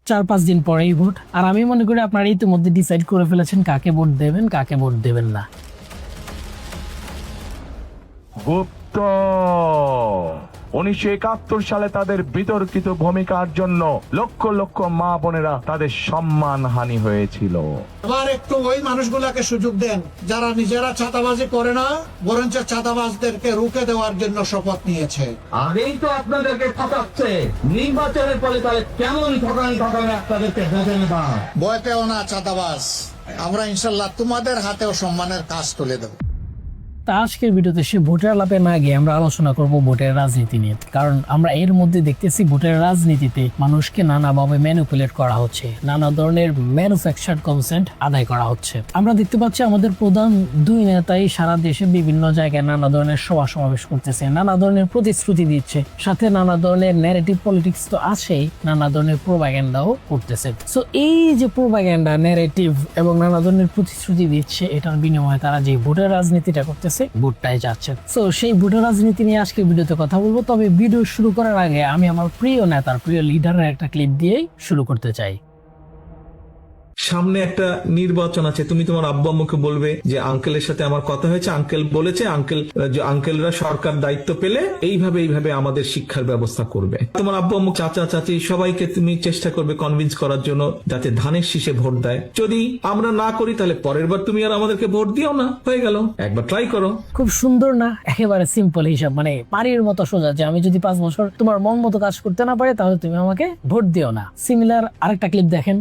4-5 দিন পরেই ভোট। আর আমি মনে করি আপনারা ইতিমধ্যে ডিসাইড করে ফেলেছেন কাকে ভোট দেবেন, কাকে ভোট দেবেন না। গুপ্ত 1971 সালে তাদের বিতর্কিত ভূমিকার জন্য লক্ষ লক্ষ মা বোনেরা তাদের সম্মান হানি হয়েছিল। আবার একটু ওই মানুষগুলাকে সুযোগ দেন যারা নিজেরা চাঁদাবাজি করে না, বরঞ্চ চাঁদাবাজদেরকে রুখে দেওয়ার জন্য শপথ নিয়েছে। আগেই তো আপনাদেরকে ঠকাচ্ছে, নির্বাচনের ফলে তাহলে কেমন ঠকানি আপনাদেরকে ভোটের না। ভয় পেও না চাঁদাবাজ, আমরা ইনশাল্লাহ তোমাদের হাতেও সম্মানের কাজ তুলে দেব। তা আজকের ভিডিওতে সে ভোটের আলাপে না গিয়ে আমরা আলোচনা করব ভোটের রাজনীতি নিয়ে। কারণ আমরা এর মধ্যে দেখতেছি ভোটের রাজনীতিতে মানুষকে নানাভাবে ম্যানিপুলেট করা হচ্ছে, নানা ধরনের ম্যানুফ্যাকচার কনসেন্ট আদায় করা হচ্ছে। আমরা দেখতে পাচ্ছি আমাদের প্রধান দুই নেতাই সারা দেশে বিভিন্ন জায়গায় নানা ধরনের সভা সমাবেশ করতেছে, নানা ধরনের প্রতিশ্রুতি দিচ্ছে, সাথে নানা ধরনের ন্যারেটিভ পলিটিক্স তো আছেই, নানা ধরনের প্রোপাগ্যান্ডাও করতেছে। সো এই যে প্রোপাগ্যান্ডা, ন্যারেটিভ এবং নানা ধরনের প্রতিশ্রুতি দিচ্ছে, এটার বিনিময়ে তারা যে ভোটের রাজনীতিটা করতেছে, ভোটটাই যাচ্ছে। তো সেই ভোটের রাজনীতি নিয়ে আজকে ভিডিওতে কথা বলবো। তবে ভিডিও শুরু করার আগে আমি আমার প্রিয় নেতার, প্রিয় লিডারের একটা ক্লিপ দিয়েই শুরু করতে চাই। সামনে একটা নির্বাচন আছে, তুমি তোমার আব্বু আম্মুকে বলবে যে আঙ্কেলের সাথে আমার কথা হয়েছে, আঙ্কেল বলেছে, আঙ্কেলরা সরকার দায়িত্ব পেলে এইভাবে আমাদের শিক্ষার ব্যবস্থা করবে। তোমার আব্বু আম্মু, চাচা চাচি সবাইকে তুমি চেষ্টা করবে কনভিন্স করার জন্য যাতে ধানের শীষে ভোট দেয়। যদি আমরা না করি তাহলে পরের বার তুমি আর আমাদেরকে ভোট দিও না, হয়ে গেল, একবার ট্রাই করো। খুব সুন্দর না? একেবারে সিম্পল হিসাব, মানে পানির মতো সোজা, যে আমি যদি 5 বছর তোমার মন মতো কাজ করতে না পারি তাহলে তুমি আমাকে ভোট দিও না। সিমিলার আরেকটা ক্লিপ দেখেন।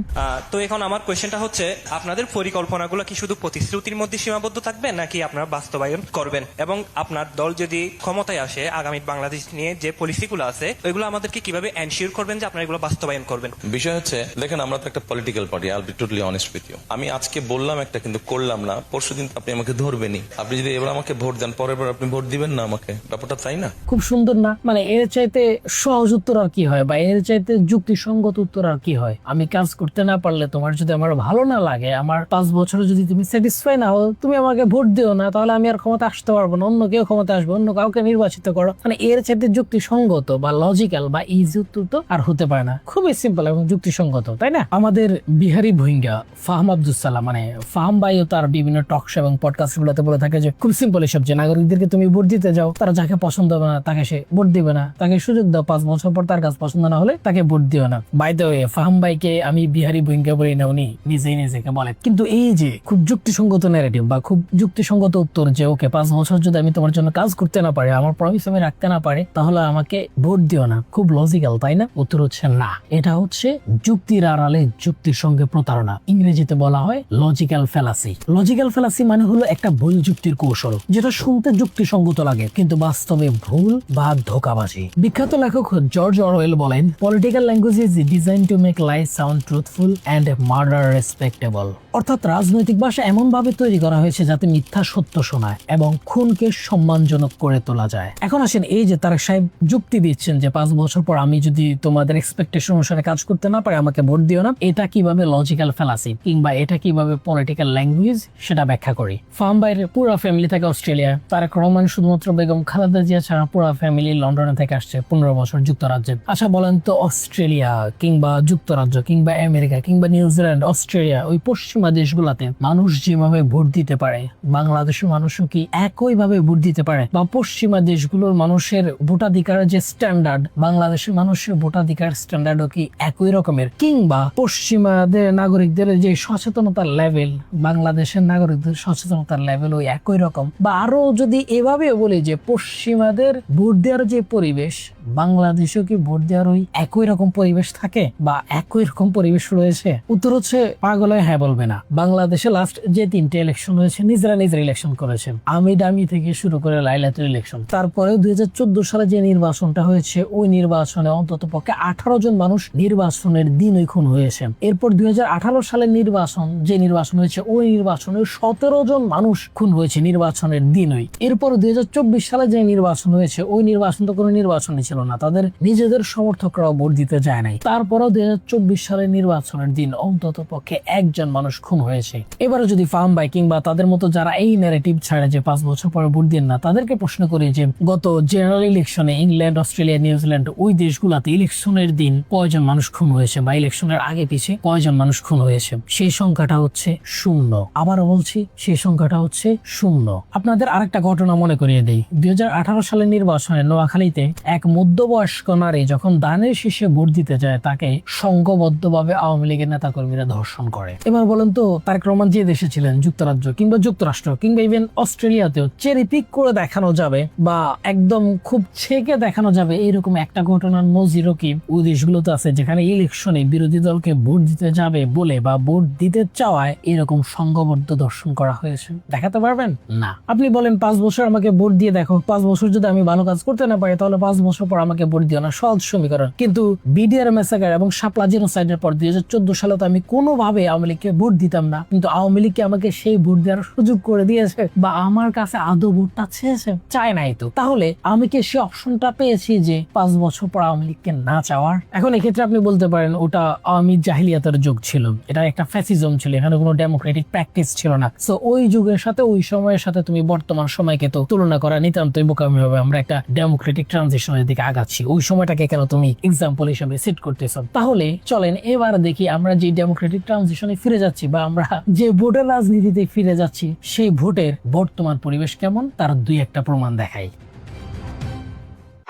তো এখন আমার কোয়েশ্চেনটা হচ্ছে, আপনাদের পরিকল্পনাগুলো কি শুধু প্রতিশ্রুতির মধ্যে সীমাবদ্ধ থাকবে নাকি আপনারা বাস্তবায়ন করবেন? এবং আপনার দল যদি ক্ষমতায় আসে, আগামী বাংলাদেশ নিয়ে যে পলিসিগুলো আছে ওইগুলো আমাদেরকে কিভাবে এনশিওর করবেন যে আপনারা এগুলো বাস্তবায়ন করবেন? বিষয় হচ্ছে, দেখেন আমরা তো একটা political party, I will be totally honest with you. আমি আজকে বললাম একটা কিন্তু করলাম না, পরশুদিন আপনি আমাকে ধরবেনই। আপনি যদি এবার আমাকে ভোট দেন, পরের বার আপনি ভোট দিবেন না আমাকে, ব্যাপারটা তাই না? খুব সুন্দর না? মানে এর চাইতে সহজ উত্তর আর কি হয়, বা এর চাইতে যুক্তিসঙ্গত উত্তর আর কি হয়? আমি কাজ করতে না পারলে, তোমার যদি আমার ভালো না লাগে, আমার 5 বছরে যদি তুমি স্যাটিসফাই না হও, তুমি আমাকে ভোট দিও না, তাহলে আমি আর ক্ষমতা আসতে পারবো না, অন্য কেউ ক্ষমতা আসবে, অন্য কাউকে নির্বাচিত করো। মানে এর চাইতে যুক্তিসঙ্গত বা লজিক্যাল বা ইজি উত্তর তো আর হতে পারে না। খুবই সিম্পল এবং যুক্তিসঙ্গত, তাই না? আমাদের বিহারি ভুইঙ্গা ফাহাম আব্দুল সালাম, মানে ফাহাম ভাইও তার বিভিন্ন টক শো এবং পডকাস্ট গুলোতে বলে থাকে যে খুব সিম্পল এসব, যে নাগরিকদেরকে তুমি ভোট দিতে যাও, তারা যাকে পছন্দ হবে না তাকে সে ভোট দিবে না, তাকে সুযোগ দাও, 5 বছর পর তার কাছে পছন্দ না হলে তাকে ভোট দিও না। বাই দ্য ওয়ে, ফাহাম ভাইকে আমি বিহারি ভুইঙ্গা বলি না, উনি নিজেই নিজেকে বলে। কিন্তু এই যে খুব যুক্তিসঙ্গত ন্যারেটিভ বা খুব যুক্তিসঙ্গত উত্তর যে ওকে 5 বছর যদি আমি তোমার জন্য কাজ করতে না পারি, আমার প্রমিস আমি রাখতে না পারি, তাহলে আমাকে ভোট দিও না, খুব লজিক্যাল, তাই না? উত্তর হচ্ছে না। এটা হচ্ছে যুক্তির আড়ালে যুক্তির সঙ্গে প্রতারণা। ইংরেজিতে বলা হয় লজিক্যাল ফ্যালাসি। লজিক্যাল ফ্যালাসি মানে হলো একটা ভুল যুক্তির কৌশল, যেটা শুনতে যুক্তিসঙ্গত লাগে কিন্তু বাস্তবে ভুল বা ধোঁকাবাজি। বিখ্যাত লেখক জর্জ অরওয়েল বলেন, political language is design to make life sound truthful and murder respectable. অর্থাৎ রাজনৈতিক ভাষা এমন ভাবে তৈরি করা হয়েছে যাতে মিথ্যা সত্য শোনায় এবং খুনকে সম্মানজনক করে তোলা যায়। এখন আসেন, এই যে তারেক সাহেব যুক্তি দিচ্ছেন যে 5 বছর পর আমি যদি তোমাদের এক্সপেকটেশন অনুসারে কাজ করতে না পারি, আমাকে ভোট দিও না, এটা কিভাবে লজিক্যাল ফ্যালাসি কিংবা এটা কিভাবে পলিটিক্যাল ল্যাঙ্গুয়েজ, সেটা ব্যাখ্যা করি। ফার্ম বাইরের পুরো ফ্যামিলি থাকে অস্ট্রেলিয়া, তারেক রহমান শুধুমাত্র বেগম খালেদা জিয়া ছাড়া পুরো ফ্যামিলি লন্ডনে থেকে আসছে 15 বছর যুক্তরাজ্যে। আচ্ছা বলেন তো, অস্ট্রেলিয়া কিংবা যুক্তরাজ্য কিংবা আমেরিকা কিংবা নিউজিল্যান্ড, অস্ট্রেলিয়া, ওই পশ্চিমা দেশগুলাতে মানুষ যেভাবে ভোট দিতে পারে, বাংলাদেশের মানুষও কি একইভাবে ভোট দিতে পারে? বা পশ্চিমা দেশগুলোর মানুষের ভোটাধিকারের যে স্ট্যান্ডার্ড, বাংলাদেশের মানুষের ভোটাধিকার স্ট্যান্ডার্ডও কি একই রকমের? কিংবা পশ্চিমাদের নাগরিকদের যে সচেতনতার লেভেল, বাংলাদেশের নাগরিকদের সচেতনতার লেভেল ওই একই রকম? বা আরো যদি এভাবে বলি যে পশ্চিমাদের ভোট দেওয়ার যে পরিবেশ, বাংলাদেশেও কি ভোট দেওয়ার ওই একই রকম পরিবেশ থাকে বা একই রকম পরিবেশ রয়েছে? উত্তর হচ্ছে পাগল হয়ে হ্যাঁ বলবে না। বাংলাদেশে লাস্ট যে 3টে ইলেকশন হয়েছে, নিজেরা ইলেকশন করেছেন, আমি ডামি থেকে শুরু করে লাইলাতুল ইলেকশন। তারপরে 2014 সালে যে নির্বাচনটা হয়েছে, ওই নির্বাচনে অন্তত পক্ষে 18 জন মানুষ নির্বাচনের দিনই খুন হয়েছে। এরপর 2018 সালের যে নির্বাচন হয়েছে, ওই নির্বাচনে 17 জন মানুষ খুন হয়েছে নির্বাচনের দিনই। এরপর 2024 সালে যে নির্বাচন হয়েছে, ওই নির্বাচন তো কোনো নির্বাচনই ছিল না, তাদের নিজেদের সমর্থকরাও ভোট দিতে যায় নাই। তারপরও 2024 সালের নির্বাচনের দিন অন্তত পক্ষে 1 জন মানুষ খুন হয়েছে। এবারে যদি ফার্ম বাই কিংবা তাদের মতো যারা এই ন্যারেটিভ ছাড়ে যে 5 বছর পরে ভোট দিন না, তাদেরকে প্রশ্ন করি যে গত জেনারেল ইলেকশনে ইংল্যান্ড, অস্ট্রেলিয়া, নিউজিল্যান্ড ওই দেশগুলোতে ইলেকশনের দিন কয়জন মানুষ খুন হয়েছে বা ইলেকশনের আগে পিছে কয়জন মানুষ খুন হয়েছে? সেই সংখ্যাটা হচ্ছে 0। আবারও বলছি, সেই সংখ্যাটা হচ্ছে 0। আপনাদের আরেকটা ঘটনা মনে করিয়ে দেই। 2018 সালের নির্বাচনে নোয়াখালীতে এক মধ্যবয়স্ক নারী যখন দানের শীষে ভোট দিতে যায়, তাকে সংঘবদ্ধভাবে আওয়ামী লীগের নেতাকর্মীরা ধর্ষণ করে। এবার বলেন তো, তারেক রহমান যে দেশে ছিলেন, যুক্তরাজ্য কিংবা যুক্তরাষ্ট্র কিংবা ইভেন অস্ট্রেলিয়াতেও চেরি পিক করে দেখানো যাবে বা একদম খুব ছেকে দেখানো যাবে এরকম একটা ঘটনার নজিরও কি ওই দেশগুলোতে আছে, যেখানে ইলেকশনে বিরোধী দলকে ভোট দিতে যাবে বলে বা ভোট দিতে চাওয়ায় এরকম সংঘবদ্ধ দর্শন করা হয়েছে? দেখাতে পারবেন না। আপনি বলেন 5 বছর আমাকে ভোট দিয়ে দেখো, 5 বছর যদি আমি ভালো কাজ করতে না পারি তাহলে 5 বছর পর আমাকে ভোট দিও না, সহজ সমীকরণ। কিন্তু বিডিআর ম্যাসাকার এবং শাপলা জেনোসাইডের পর 2014 সালে তো আমি কোনোভাবে আওয়ামী লীগকে ভোট দিতাম না, কিন্তু আওয়ামী লীগকে আমাকে সেই ভোট দেওয়ার সুযোগ করে দিয়েছে বা আমার কাছে আদৌ ভোটটা চেয়েছে? চায় নাই তো। তাহলে আমি কি সে অপশনটা পেয়েছি যে 5 বছর পর আওয়ামী লীগকে না চাওয়ার? এখন এক্ষেত্রে আপনি বলতে পারেন ওটা আওয়ামী জাহিলিয়াতের যুগ ছিল, এটা একটা ফ্যাসিজম ছিল, এখানে কোনো ডেমোক্রেটিক প্র্যাকটিস ছিল না। সো ওই যুগের সাথে ওই সময়ের সাথে তুমি বর্তমান সময়কে তো তুলনা করা নিতান্তই বোকামি হবে। আমরা একটা ডেমোক্রেটিক ট্রানজিশনের দিকে আগাচ্ছি, ওই সময়টাকে কেন তুমি এক্সাম্পল হিসেবে সেট করতেছ? তাহলে চলেন এবার দেখি আমরা যে ডেমোক্রেটিক ট্রানজিশনে ফিরে যাচ্ছি বা আমরা যে ভোটের রাজনীতিতে ফিরে যাচ্ছি, সেই ভোটের বর্তমান পরিবেশ কেমন তার 2-1টা প্রমাণ দেখাই।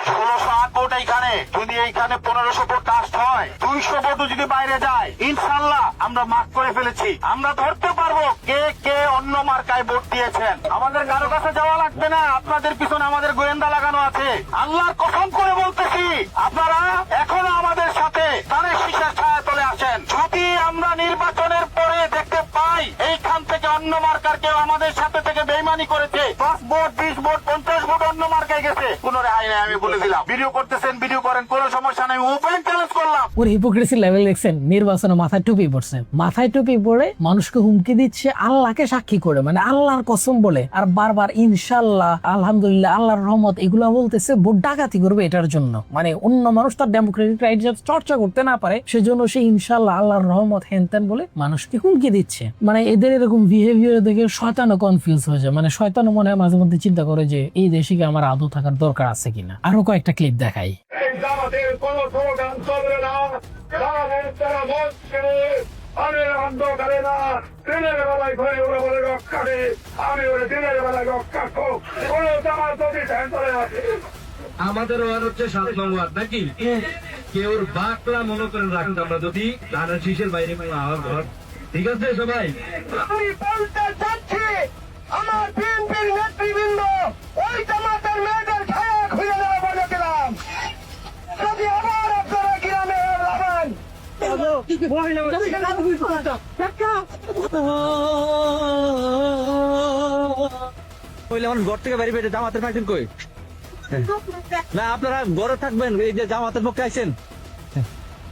1608 ভোট এইখানে, যদি এইখানে 1500 ভোট কাস্ট হয়, 200 ভোটও যদি বাইরে যায়, ইনশাল্লাহ আমরা মার্ক করে ফেলেছি। আমরা ধরতে পারবো কে কে অন্য মার্কায় ভোট দিয়েছেন। আমাদের কারো কাছে যাওয়া লাগবে না, আপনাদের পিছনে আমাদের গোয়েন্দা লাগানো আছে। আল্লাহর কসম করে বলতেছি, আপনারা এখনো আমাদের সাথে তারেক শীষের ছায়া তলে আসেন। যদি আমরা নির্বাচনের পরে দেখতে পাই এইখান থেকে অন্য মার্কার কেউ আমাদের সাথে থেকে বেইমানি করেছে, 10 ভোট 20 ভোট 50 ভোট অন্য মার্কায় গেছে, কোনো রেহাই নেই। আমি বলে দিলাম, ভিডিও করতেছেন ভিডিও করেন, কোনো সমস্যা নেই। ওপেন চ্যালেঞ্জ করলাম। ওর হিপোক্রেসি লেভেল দেখছেন? নির্বাচনে মাথায় টুপি পড়ছে, মাথায় টুপি পরে মানুষকে হুমকি দিচ্ছে আল্লাহকে সাক্ষী করে, মানে আল্লাহর কসম বলে, আর বারবার ইনশাল্লাহ, আলহামদুলিল্লাহ, আল্লাহর রহমত এগুলো বলতেছে ভোট ডাকাতি করবে এটার জন্য। মানে অন্য মানুষ তার ডেমোক্রেটিক রাইট চর্চা করতে না পারে সেজন্য সে ইনশাল্লাহ, আল্লাহর রহমত হেনতেন বলে মানুষকে হুমকি দিচ্ছে। মানে এদের এরকম বিহেভিয়ার দেখে শয়তানও কনফিউজ হয়ে যায়। মানে শয়তানও মনে হয় মাঝে মধ্যে চিন্তা করে যে এই দেশে কি আমার আদৌ থাকার দরকার আছে কিনা। আরো কয়েকটা ক্লিপ দেখাই। এই জামাতের কোন স্লোগান চলবে না, জামাতের তারা মত কেড়ে আমি অন্ধকারে না, দিনের বেলায় ঘরে ওরা বলে রক্ষারে, আমি ওরা দিনের বেলায় রক্ষা হোক। কোন জামাত যদি ধ্যান করে আছে আমাদের ওয়ার হচ্ছে 7 নম্বর নাকি কেউ বাকলা মনে করেন রাখুন, আমরা যদি ধানের শীষের বাইরে ঘর। ঠিক আছে সবাই, আমি বলতে চাচ্ছি আমার বিএনপির নেতৃবৃন্দ ওই জামাতের মেয়েদের ছায়া খুঁজে দেওয়া বলে দিলাম। যদি আবার আপনারা গ্রামে লাগান পয়লা মানুষ ঘর থেকে বেরিয়ে বেরিয়ে জামাতের পাইছেন কই? না আপনারা ঘরে থাকবেন, এই যে জামাতের পক্ষে আইছেন।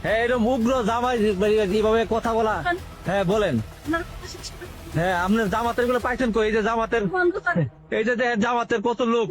হ্যাঁ এরকম উগ্র জামাই এইভাবে কথা বলা, হ্যাঁ বলেন। হ্যাঁ আপনার জামাতের গুলো পাইছেন কই? এই যে জামাতের, এই যে জামাতের কত লোক।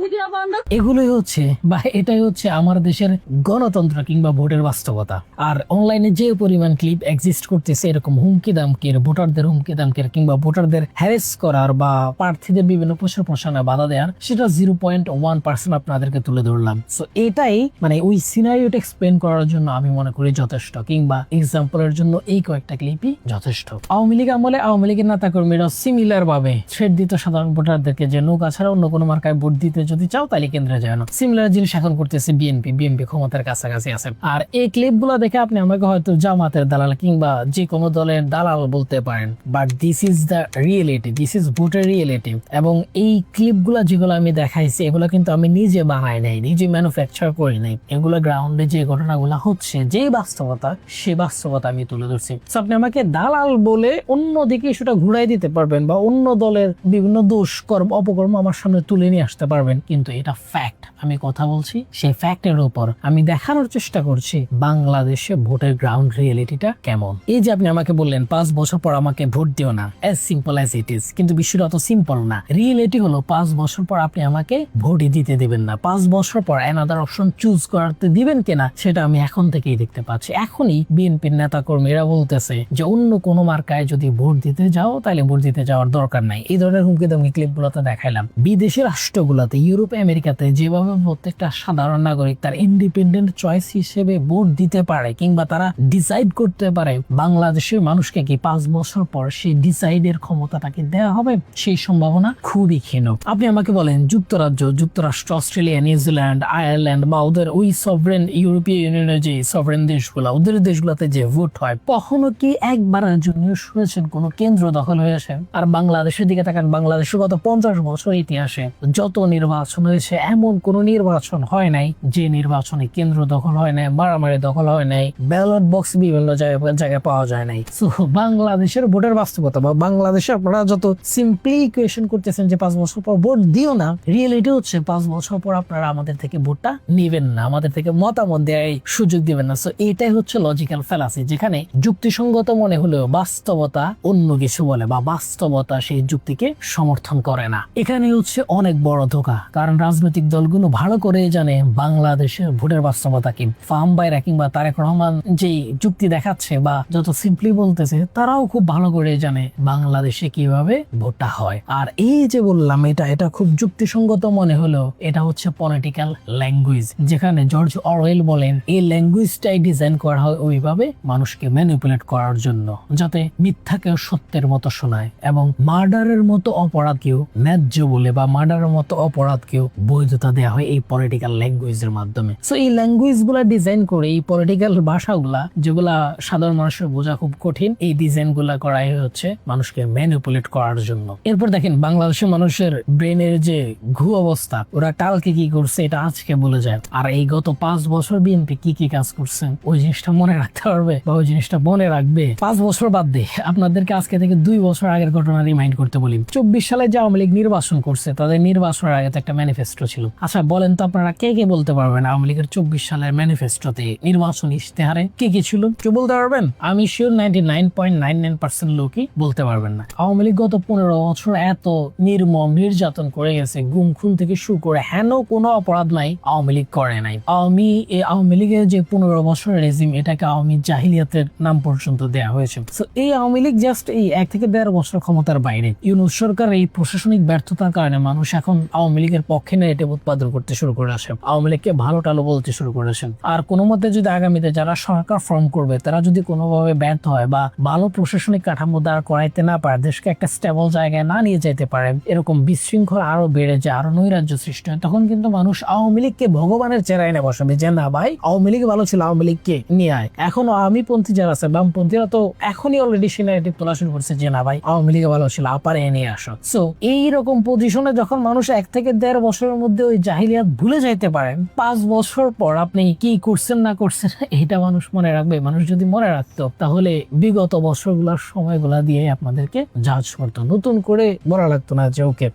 এগুলোই হচ্ছে বা এটাই হচ্ছে আমার দেশের গণতন্ত্র কিংবা ভোটের বাস্তবতা। আর অনলাইনে যে পরিমাণ ক্লিপ এক্সিস্ট করতেছে এরকম হুমকি দামকের, ভোটারদের হুমকি দামকের কিংবা ভোটারদের হ্যারেস করার বা প্রার্থীদের বিভিন্ন প্রচার প্রসারণা বাধা দেওয়ার, সেটা 0.1% আপনাদেরকে তুলে ধরলাম। সো এটাই মানে ওই সিনারিওটা এক্সপ্লেন করার জন্য আমি মনে করি যথেষ্ট, কিংবা এক্সাম্পলের জন্য এই কয়েকটা ক্লিপই যথেষ্ট। আওয়ামী লীগ আমলে আওয়ামী লীগের নেতা কর্মীরা সিমিলার ভাবে থ্রেট দিত সাধারণ ভোটারদেরকে যে নৌকা ছাড়া অন্য কোনো মার্কায় ভোট দিতে যদি চাও তাহলে কেন্দ্রে যায় না। সিমিলার জিনিস এখন করতেছে বিএনপি ক্ষমতার কাছাকাছি আছে। আর এই ক্লিপ গুলো দেখে আপনি আমাকে হয়তো জামাতের দালাল কিংবা যে কোনো দলের দালাল বলতে পারেন, but this is the reality, this is ভোটের রিয়েলিটি। এবং এই ক্লিপ গুলা যেগুলো আমি দেখাইছি এগুলো কিন্তু আমি নিজে বানাই নাই, নিজে ম্যানুফ্যাকচার করি নাই। এগুলো গ্রাউন্ডে যে ঘটনাগুলো হচ্ছে, যে বাস্তবতা, সে বাস্তবতা আমি তুলে ধরছি। আপনি আমাকে দালাল বলে অন্যদিকে সেটা ঘুরাই দিতে যেতে পারবেন বা অন্য দলের বিভিন্ন দোষ কর্ম অপকর্ম আমার সামনে তুলে নিয়ে আসতে পারবেন, কিন্তু এটা ফ্যাক্ট। আমি কথা বলছি সেই ফ্যাক্টের উপর, আমি দেখানোর চেষ্টা করছি বাংলাদেশে ভোটের গ্রাউন্ড রিয়েলিটিটা কেমন। এই যে আপনি আমাকে বললেন 5 বছর পর আমাকে ভোট দিও না, as simple as it is, কিন্তু বিষয়টা অত সিম্পল না। রিয়েলিটি হলো 5 বছর পর আপনি আমাকে ভোটই দিতে দিবেন না। 5 বছর পর অ্যানাদার অপশন চুজ করতে দিবেন কিনা সেটা আমি এখন থেকেই দেখতে পাচ্ছি। এখনই বিএনপির নেতা কর্মীরা বলতেছে যে অন্য কোনো মার্কায় যদি ভোট দিতে যাও তাহলে ভোট দিতে যাওয়ার দরকার নাই। এই ধরনের হুমকি দামকি ক্লিপগুলোতে দেখাইলাম। বিদেশের রাষ্ট্রগুলোতে, ইউরোপ আমেরিকাতে যেভাবে প্রত্যেকটা সাধারণ নাগরিক তার ইন্ডিপেন্ডেন্ট চয়েস হিসেবে ভোট দিতে পারে কিংবা তারা ডিসাইড করতে পারে, বাংলাদেশের মানুষকে কি 5 বছর পর সেই ডিসাইডের ক্ষমতাটাকে দেওয়া হবে? সেই সম্ভাবনা খুবই ক্ষীণ। আপনি আমাকে বলেন যুক্তরাজ্য, যুক্তরাষ্ট্র, অস্ট্রেলিয়া, নিউজিল্যান্ড, আয়ারল্যান্ড বা ওদের ওই সভরেন ইউরোপীয় ইউনিয়নের যে সভরেন দেশগুলো, ওদের দেশগুলোতে যে ভোট হয়, কখনো কি একবারের জন্য শুনেছেন কোনো কেন্দ্র দখল হয়েছে? আর বাংলাদেশের দিকে তাকান, বাংলাদেশের গত 50 বছর ইতিহাসে যত নির্বাচন হয়েছে এমন কোন নির্বাচন হয় নাই যে নির্বাচনে কেন্দ্র দখল হয় নাই, মারামারি দখল হয় নাই, ব্যালট বক্স বিভিন্ন জায়গায় পাওয়া যায় নাই। সো বাংলাদেশের ভোটের বাস্তবতা বা বাংলাদেশে আপনারা যত সিম্পলি ইকুয়েশন করতেছেন যে 5 বছর পর ভোট দিও না, রিয়েলিটি হচ্ছে 5 বছর পর আপনারা আমাদের থেকে ভোটটা নিবেন না, আমাদের থেকে মতামত দেওয়ার সুযোগ দিবেন না। সো এটাই হচ্ছে লজিক্যাল ফ্যালাসি, যেখানে যুক্তিসঙ্গত মনে হলেও বাস্তবতা অন্য কিছু বলে বা বাস্তবতা সেই যুক্তিকে সমর্থন করে না। এখানে হচ্ছে অনেক বড় ধোঁকা, কারণ রাজনৈতিক দলগুলো ভালো করে জানে বাংলাদেশের ভোটের বাস্তবতা কি। ফার্ম বাইরা কিংবা তারেক রহমান যে যুক্তি দেখাচ্ছে বা যত সিম্পলি বলতেছে, তারাও খুব ভালো করে জানে বাংলাদেশে কিভাবে ভোটটা হয়। আর এই যে বললাম এটা খুব যুক্তিসঙ্গত মনে হলো, এটা হচ্ছে পলিটিক্যাল ল্যাঙ্গুয়েজ, যেখানে জর্জ অরওয়েল বলেন এই ল্যাঙ্গুয়েজটাই ডিজাইন করা হয় ওইভাবে মানুষকে ম্যানিপুলেট করার জন্য, যাতে মিথ্যাকেও সত্যের মতো শোনায় এবং মার্ডারের মতো অপরাধকেও ন্যায্য বলে বা মার্ডারের মতো অপরাধকেও বৈধতা দেওয়া হয় এই পলিটিক্যাল ল্যাঙ্গুয়েজের মাধ্যমে। সো এই ল্যাঙ্গুয়েজ গুলা ডিজাইন করে, এই পলিটিক্যাল ভাষাগুলা যেগুলা সাধারণ মানুষের বোঝা খুব কঠিন, এই ডিজাইন গুলা করাই হচ্ছে মানুষকে ম্যানিপুলেট করার জন্য। এরপর দেখেন বাংলাদেশের মানুষের ব্রেনের যে ঘু অবস্থা, ওরা কালকে কি করছে এটা আজকে বলে যায়। আর এই গত 5 বছর বিএনপি কি কাজ করছেন ওই জিনিসটা মনে রাখতে পারবে বা ওই জিনিসটা মনে রাখবে। 5 বছর বাদ দিয়ে আপনাদেরকে আজকে থেকে 2 বছর আগের ঘটনা রিমাইন্ড করতে বলি। 24 সালে যে আওয়ামী লীগ নির্বাচন করছে, তাদের নির্বাচনের আগে তো একটা ম্যানিফেস্টো ছিল। আচ্ছা বলেন তো আপনারা কে বলতে পারবেন আওয়ামী লীগের 24 সালের ম্যানিফেস্টোতে নির্বাচন ইশতেহারে কি ছিল? কেউ বলতে পারবেন? আমি শিওর 99.99% লোকই বলতে পারবেন না। আওয়ামী লীগ গত 15 বছর এত নির্মম নির্যাতন করে গেছে, গুম খুন থেকে শুরু করে হেন কোনো অপরাধ নাই আওয়ামী লীগ করে নাই। আওয়ামী লীগের যে 15 বছরের রেজিম, এটাকে আওয়ামী জাহিলিয়াতের নাম পর্যন্ত দেওয়া হয়েছে। তো এই আওয়ামী লীগ জাস্ট এই 1 থেকে 1.5 বছর ক্ষমতার বাইরে। ইউনূস সরকার এই প্রশাসনিক ব্যর্থতার কারণে মানুষ এখন আওয়ামী লীগের পক্ষে নেগেটিভ উৎপাদন করতে শুরু করে আসে, আওয়ামী লীগকে ভালো টালো বলতে শুরু করেছেন। আর কোনো মতে যদি আগামীতে যারা সরকার ফর্ম করবে তারা যদি কোনোভাবে ব্যর্থ হয় বা ভালো প্রশাসনিক কাঠামো দাঁড় করাইতে না পারে, দেশকে একটা স্টেবল জায়গায় না নিয়ে যেতে পারে, এরকম বিশৃঙ্খল আরো বেড়ে যায়, আরো নৈরাজ্য সৃষ্টি হয়, তখন কিন্তু মানুষ আওয়ামী লীগকে ভগবানের চেরাই না বসাবে যে না ভাই আওয়ামী লীগ ভালো ছিল, আওয়ামী লীগকে নিয়ে আয়। এখন আওয়ামীপন্থী যারা আছে, বামপন্থীরা তো এখনই অলরেডি সে ন্যারেটিভ তোলা শুরু করছে যে না ভাই আওয়ামী লীগ ভালো ছিল, আপারে নিয়ে আসো। সো এইরকম পজিশনে যখন মানুষ 1 থেকে 1.5 বছরের মধ্যে ওই জাহিলিয়াত ভুলে যাইতে পারেন, 5 বছর পর আপনি কি করছেন না করছেন এটা মানুষ মনে রাখবে। মানুষ যদি মনে রাখতো তাহলে বিগত বছরগুলোর সময়গুলা দিয়ে আপনাদেরকে জাজ করতো, নতুন করে বলা লাগতো না যে ওকে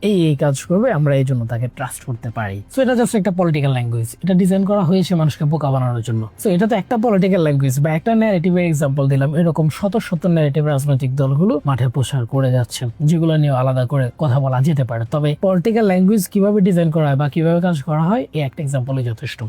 এই কাজ করবে, আমরা এই জন্য তাকে ট্রাস্ট করতে পারি। সো এটা জাস্ট একটা পলিটিক্যাল ল্যাঙ্গুয়েজ, এটা ডিজাইন করা হয়েছে মানুষকে বোকা বানানোর জন্য। সো এটা তো একটা পলিটিক্যাল ল্যাঙ্গুয়েজ বা একটা ন্যারেটিভের এক্সাম্পল দিলাম। এরকম শত ন্যারেটিভ রাজনৈতিক দলগুলো মাঠে প্রসার করে যাচ্ছে, যেগুলো নিয়ে আলাদা করে কথা বলা যেতে পারে। তবে পলিটিক্যাল ল্যাঙ্গুয়েজ কিভাবে ডিজাইন করা হয় বা কিভাবে কাজ করা হয়, এই একটা এক্সাম্পলই যথেষ্ট।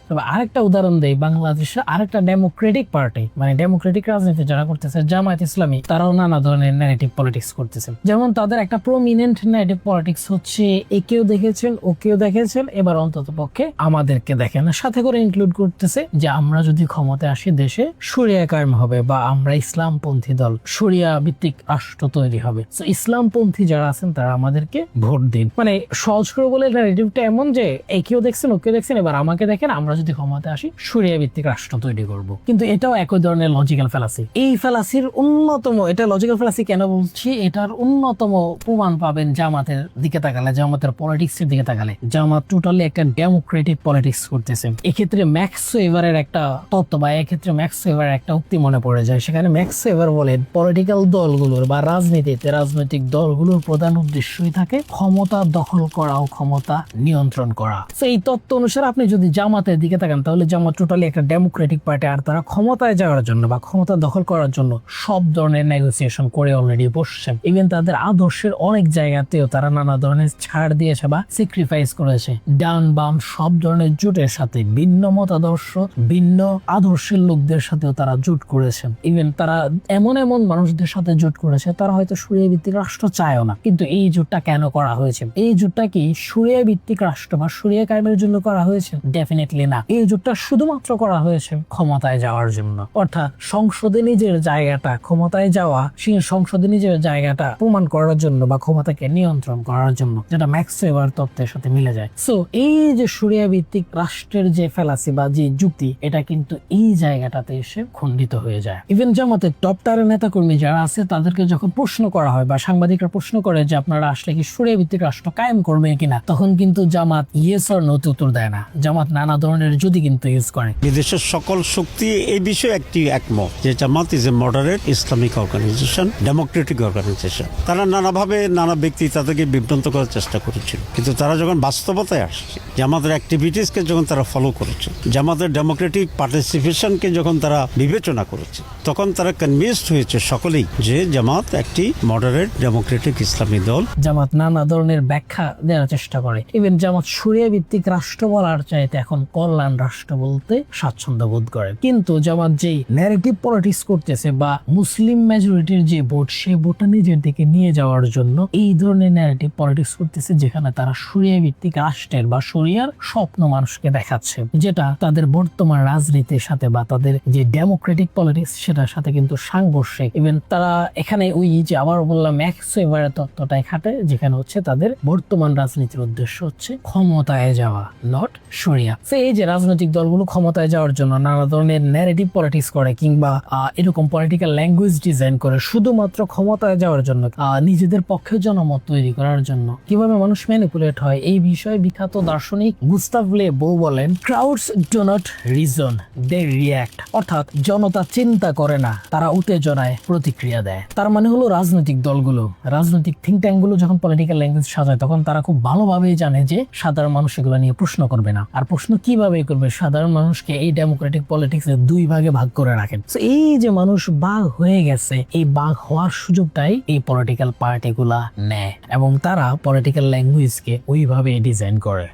তবে আরেকটা উদাহরণ দেই, বাংলাদেশের আরেকটা ডেমোক্রেটিক পার্টি, মানে ডেমোক্রেটিক রাজনীতি যারা করতেছে, জামায়াত ইসলামী, তারাও নানা ধরনের ন্যারেটিভ পলিটিক্স করতেছে। যেমন তাদের একটা প্রমিনেন্ট ন্যারেটিভ পলিটিক্স হচ্ছে একেও দেখেছেন ওকেও দেখেছেন, এবার অন্তত পক্ষে আমাদেরকে দেখেন, সাথে করে ইনক্লুড করতেছে যে আমরা যদি ক্ষমতায় আসি দেশে শরিয়া কায়েম হবে বা আমরা ইসলামপন্থী দল, শরিয়া ভিত্তিক রাষ্ট্র তৈরি হবে। তো ইসলামপন্থী যারা আছেন তারা আমাদেরকে ভোট দিন। মানে সহজ করে বলে ন্যারেটিভটা এমন যে একেও দেখছেন ওকেও দেখছেন, এবার আমাকে দেখেন, আমরা যদি ক্ষমতায় আসি শরিয়া ভিত্তিক রাষ্ট্র তৈরি করব। কিন্তু এটাও একই ধরনের লজিক্যাল ফ্যালাসি। এই ফ্যালাসির অন্যতম, এটা লজিক্যাল ফ্যালাসি কেন বলছি, এটার অন্যতম প্রমাণ পাবেন জামাতের দিকে তাকালে, জামাতের পলিটিক্স এর দিকে তাকালে। জামাত টোটালি একটা ডেমোক্রেটিক পলিটিক্স করতেছে। এক্ষেত্রে ম্যাক্স ওয়েভারের একটা তত্ত্ব বা এক্ষেত্রে ম্যাক্স ওয়েভারের একটা উক্তি মনে পড়ে যায়। সেখানে ম্যাক্স ওয়েভার বলেন পলিটিক্যাল দলগুলোর বা রাজনৈতিক দলগুলোর প্রধান উদ্দেশ্যই থাকে ক্ষমতা দখল করা ও ক্ষমতা নিয়ন্ত্রণ করা। তো এই তত্ত্ব অনুসারে আপনি যদি জামাতের দিকে তাকান তাহলে জামাত টোটালি একটা ডেমোক্রেটিক পার্টি, আর তারা ক্ষমতায় যাওয়ার জন্য বা ক্ষমতা দখল করার জন্য সব ধরনের নেগোসিয়েশন করে অলরেডি বসছেন। ইভেন তাদের আদর্শের অনেক জায়গাতেও তারা নানা ধরনের ছাড় দিয়েছে বা স্যাক্রিফাইস করেছে। ডান বাম সব ধরনের জোটের সাথে, ভিন্ন মতাদর্শ ভিন্ন আদর্শের লোকদের সাথেও তারা জোট করেছেন। ইভেন তারা এমন মানুষদের সাথে জোট করেছে তারা হয়তো শরিয়া ভিত্তিক রাষ্ট্র চায়ও না, কিন্তু এই জোটটা কেন করা হয়েছে? এই জোটটা কি শরিয়া ভিত্তিক রাষ্ট্র বা শরিয়া কায়েমের জন্য করা হয়েছে? ডেফিনেটলি না। এই জোটটা শুধুমাত্র করা হয়েছে ক্ষমতায় যাওয়ার জন্য, অর্থাৎ সংসদে নিজের জায়গাটা, ক্ষমতায় যাওয়া সেই সংসদে নিজের জায়গাটা প্রমাণ করার জন্য বা ক্ষমতাকে নিয়ন্ত্রণ করার জন্য, যেটা ম্যাক্স ওয়েভার তত্ত্বের সাথে মিলে যায়। সো এই যে শরিয়া ভিত্তিক রাষ্ট্রের যে ফ্যালাসি বা যে যুক্তি, এটা কিন্তু এই জায়গাটাতে এসে খণ্ডিত হয়ে যায়। ইভেন জামাতের টপ টায়ারের নেতাকর্মী যারা আছে তাদেরকে যখন প্রশ্ন করা হয় বা সাংবাদিকরা প্রশ্ন করে যে আপনারা আসলে কি শরিয়া ভিত্তিক রাষ্ট্র কায়েম করবে কিনা, তখন কিন্তু জামাত ইয়েস অর নো উত্তর দেয় না। জামাত নানা ধরনের যদি কিন্তু ইউজ করে। বিদেশের সকল শক্তি এই বিষয়ে একটি একমত যে Jamaat is a moderate Islamic organisation, democratic organisation. তারা নানাভাবে নানা ব্যক্তি তাদেরকে বিভ্রান্ত করার চেষ্টা করেছিল, কিন্তু তারা যখন বাস্তবতায় আসছে, জামাতের অ্যাক্টিভিটিসকে যখন তারা ফলো করেছে, জামাতের ডেমোক্রেটিক পার্টিসিপেশনকে যখন তারা বিবেচনা করেছে, তখন তারা কনভিন্সড হয়েছে সকলেই যে জামাত একটি মডারেট ডেমোক্রেটিক ইসলামী দল। জামাত নানা ধরনের ব্যাখ্যা দেওয়ার চেষ্টা করে। ইভেন জামাত শরিয়া ভিত্তিক রাষ্ট্র বলার চাইতে এখন কল্যাণ রাষ্ট্র বলতে স্বাচ্ছন্দ্য বোধ করে। কিন্তু জামাত যেই ন্যারেটিভ পলিটিক্স করতেছে বা মুসলিম মেজরিটির যে ভোট, সেই ভোটটা নিজের দিকে নিয়ে যাওয়ার জন্য এই ধরনের ন্যারেটিভ পলিটিক্স করতেছে, যেখানে তারা শরিয়া ভিত্তিক রাষ্ট্রের বা শরিয়ার স্বপ্ন মানুষকে দেখাচ্ছে, যেটা তাদের বর্তমান রাজনীতির সাথে বা তাদের যে ডেমোক্রেটিক পলিটিক্স সেটার সাথে কিন্তু সাংঘর্ষিক। ইভেন তারা এখানে ওই যে আবার বললাম ম্যাক্স ওয়েভারের তত্ত্বটাই খাটে, যেখানে হচ্ছে তাদের বর্তমান রাজনীতির উদ্দেশ্য হচ্ছে ক্ষমতায় যাওয়া, নট শরিয়া। এই যে রাজনৈতিক দলগুলো ক্ষমতায় যাওয়ার জন্য নানা ধরনের ন্যারেটিভ পলিটিক্স করে কিংবা এরকম পলিটিক্যাল ল্যাঙ্গুয়েজ ডিজাইন করে শুধুমাত্র ক্ষমতায় যাওয়ার জন্য, নিজেদের পক্ষে জনমত তৈরি করার জন্য, কিভাবে মানুষ ম্যানিপুলেট হয় এই বিষয়ে বিখ্যাত দার্শনিক গুস্তাভ লে বো বলেন, crowds do not reason, they react. অর্থাৎ জনতা চিন্তা করে না, তারা উত্তেজনায় প্রতিক্রিয়া দেয়। তার মানে হলো রাজনৈতিক দলগুলো, রাজনৈতিক থিঙ্ক ট্যাঙ্ক গুলো যখন পলিটিক্যাল ল্যাঙ্গুয়েজ সাজায় তখন তারা খুব ভালোভাবেই জানে যে সাধারণ মানুষ এগুলো নিয়ে প্রশ্ন করবে না। আর প্রশ্ন কিভাবে করবে? সাধারণ মানুষকে এই ডেমোক্রেটিক পলিটিক্স এর দুই ভাগে ভাগ করে রাখেন। এই যে মানুষ বাঘ হয়ে গেছে, এই বাঘ হওয়ার সুযোগটাই এই পলিটিক্যাল পার্টিগুলা নেয় এবং তারা পলিটিক্যাল ল্যাঙ্গুয়েজকে ওইভাবে ডিজাইন করে।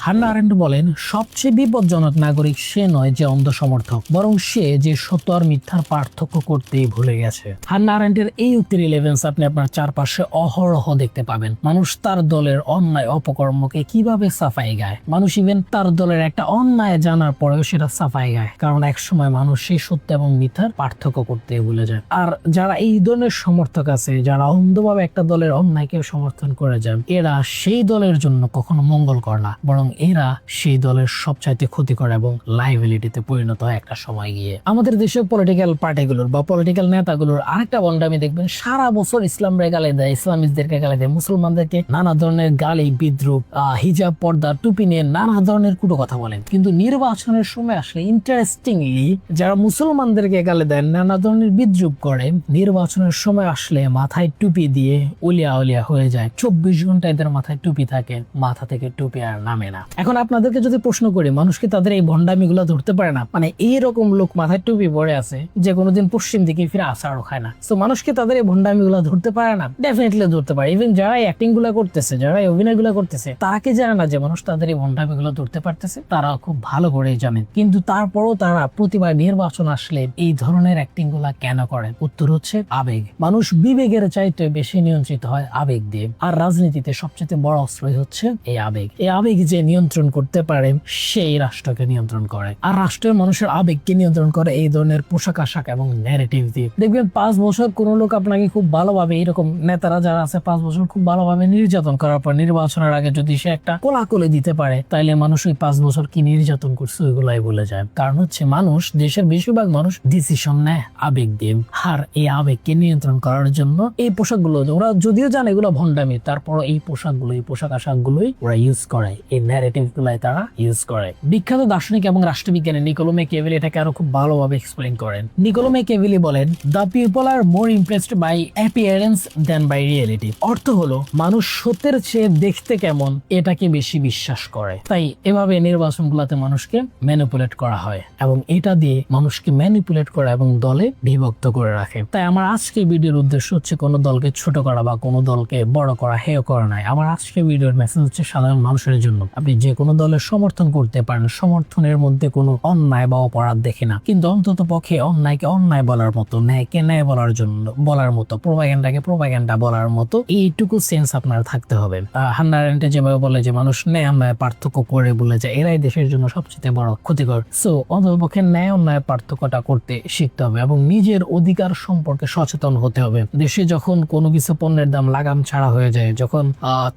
হান্না আরেন্ট বলেন, সবচেয়ে বিপজ্জনক নাগরিক সে নয় যে অন্ধ সমর্থক, বরং সে যে সত্য আর মিথ্যার পার্থক্য করতেই ভুলে গেছে। হান্না আরেন্টের এই উক্তির রিলেভেন্স আপনি আপনার চারপাশে অহরহ দেখতে পাবেন। মানুষ তার দলের অন্যায় অপকর্মকে কিভাবে সাফাই গায়। মানুষ ইভেন তার দলের একটা অন্যায় জানার পরেও সেটা সাফাই গায়, কারণ একসময় মানুষ সেই সত্য এবং মিথ্যার পার্থক্য করতে ভুলে যায়। আর যারা এই ধরনের সমর্থক আছে, যারা অন্ধভাবে একটা দলের অন্যায়কে সমর্থন করে যান, এরা সেই দলের জন্য কখনো মঙ্গলকর না, বরং এরা সেই দলের সবচাইতে ক্ষতিকর এবং লাইবিলিটিতে পরিণত হয় একটা সময় গিয়ে। আমাদের দেশের পলিটিক্যাল পার্টিগুলোর বা পলিটিক্যাল নেতাগুলোর আরেকটা বন্ডামি দেখবেন, সারা বছর ইসলামরে গালি দেয়, ইসলামিস্টদেরকে গালি দেয়, মুসলমানদেরকে নানা ধরনের গালি বিদ্রুপ, হিজাব, পর্দা, টুপি নিয়ে নানা ধরনের কুটো কথা বলেন। কিন্তু নির্বাচনের সময় আসলে ইন্টারেস্টিংলি যারা মুসলমানদেরকে গালি দেন, নানা ধরনের বিদ্রুপ করে, নির্বাচনের সময় আসলে মাথায় টুপি দিয়ে উলিয়া উলিয়া হয়ে যায়। 24 ঘন্টা এদের মাথায় টুপি থাকে, মাথা থেকে টুপি আর নামে না। এখন আপনাদেরকে যদি প্রশ্ন করি, মানুষ কি তাদের এই ভণ্ডামি গুলা ধরতে পারে না? মানে এইরকম লোক মাথায় টুপি পরে আছে যে কোনোদিন পশ্চিম দিকে ফিরে আসারও খায় না। তো মানুষ কি তাদের এই ভণ্ডামি গুলা ধরতে পারে না? ডেফিনেটলি ধরতে পারে। ইভেন যারা অ্যাক্টিং গুলা করতেছে, যারা অভিনয় গুলা করতেছে, তারা কি জানে না যে মানুষ তাদের এই ভণ্ডামি গুলা ধরতে পারতেছে? তারা খুব ভালো করেই জানেন। কিন্তু তারপরও তারা প্রতিবার নির্বাচন আসলে এই ধরনের অ্যাক্টিং গুলা কেন করে? উত্তর হচ্ছে আবেগ। মানুষ বিবেকের চাইতে বেশি নিয়ন্ত্রিত হয় আবেগ দিয়ে। আর রাজনীতিতে সবচেয়ে বড় অস্ত্রই হচ্ছে এই আবেগ। এই আবেগ যে নিয়ন্ত্রণ করতে পারে সেই রাষ্ট্রকে নিয়ন্ত্রণ করে, আর রাষ্ট্রের মানুষের আবেগকে নিয়ন্ত্রণ করে এই ধরনের পোশাক আশাক এবং ন্যারেটিভ দিয়ে। দেখবেন 5 বছর কোনো লোক আপনাকে খুব ভালোভাবে, এরকম নেতারা যারা আছে 5 বছর খুব ভালোভাবে নির্যাতন করার পর নির্বাচনের আগে যদি সে একটা কোলাকুলি দিতে পারে, তাইলে মানুষ ওই 5 বছর কি নির্যাতন করছে ওইগুলাই বলে যায়। কারণ হচ্ছে মানুষ, দেশের বেশিরভাগ মানুষ ডিসিশন নেয় আবেগ দিয়ে, আর এই আবেগকে নিয়ন্ত্রণ করার জন্য এই পোশাকগুলো, ওরা যদিও জানে এগুলো ভণ্ডামি, তারপর এই পোশাকগুলো, এই পোশাক আশাকগুলোই ওরা ইউজ করে, এই ন্যারেটিভ গুলাই তারা ইউজ করে। বিখ্যাত দার্শনিক এবং রাষ্ট্রবিজ্ঞানী নিকোলো ম্যাকিয়াভেলি এটাকে আরো খুব ভালোভাবে এক্সপ্লেইন করেন। নিকোলো ম্যাকিয়াভেলি বলেন, the people are more impressed by appearance than by reality. অর্থ হলো মানুষ সত্যের চেয়ে দেখতে কেমন এটাকে বেশি বিশ্বাস করে, তাই এভাবে নির্বাচনগুলোতে মানুষকে ম্যানিপুলেট করা হয় এবং এটা দিয়ে মানুষকে ম্যানিপুলেট করা এবং দলে বিভক্ত করে রাখে। তাই আমার আজকে ভিডিওর উদ্দেশ্য হচ্ছে কোনো দলকে ছোট করা বা কোনো দলকে বড় করা, হেয় করা নাই। আমার আজকে ভিডিওর মেসেজ হচ্ছে সাধারণ মানুষের জন্য। আপনি যে কোনো দলের সমর্থন করতে পারেন, সমর্থনের মধ্যে কোনো অন্যায় বা অপরাধ দেখে না, কিন্তু অন্তত পক্ষে অন্যায়কে অন্যায় বলার মতো, ন্যায়কে ন্যায় বলার জন্য বলার মতো, প্রোপাগান্ডাকে প্রোপাগান্ডা বলার মতো এইটুকু সেন্স আপনার থাকতে হবে। হান্না আরেন্টে যেভাবে বলে যে মানুষ ন্যায় অন্যায় পার্থক্য করে বলে যে এরাই দেশের জন্য সবচেয়ে বড় ক্ষতিকর। সো অন্ততপক্ষে ন্যায় অন্যায় পার্থক্যটা করতে শিখতে হবে এবং নিজের অধিকার সম্পর্কে সচেতন হতে হবে। দেশে যখন কোনো কিছু পণ্যের দাম লাগাম ছাড়া হয়ে যায়, যখন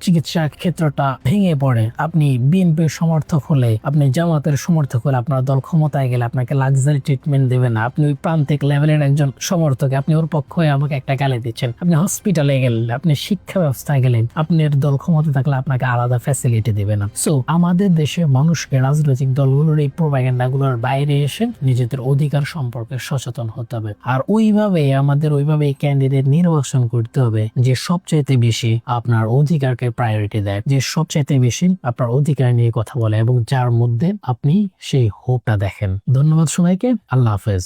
চিকিৎসা ক্ষেত্রটা ভেঙে পড়ে, আপনি বিএনপির সমর্থক হলে, আপনি জামাতের সমর্থক হলে, আপনার দল ক্ষমতায় গেলে আপনাকে লাক্সারি ট্রিটমেন্ট দেবে না। আপনি ওই প্রান্তিক লেভেলের একজন সমর্থক, আপনি ওর পক্ষ হয়ে আমাকে একটা গালি দিচ্ছেন। আপনি হসপিটালে গেলেন, আপনি শিক্ষা ব্যবস্থায় গেলেন, আপনার দল ক্ষমতা থাকলে আপনাকে আলাদা ফ্যাসিলিটি দেবে না। সো আমাদের দেশে মানুষকে রাজনৈতিক দলগুলোর এই প্রোপাগান্ডাগুলোর বাইরে এসে নিজেদের অধিকার সম্পর্কে সচেতন হতে হবে, আর ওইভাবে ক্যান্ডিডেট নির্বাচন করতে হবে যে সবচাইতে বেশি আপনার অধিকারকে প্রায়োরিটি দেয়, যে সবচাইতে বেশি আপনার অধিকার নিয়ে কথা বলে এবং যার মধ্যে আপনি সেই হোপটা দেখেন। ধন্যবাদ সবাইকে, আল্লাহ হাফেজ।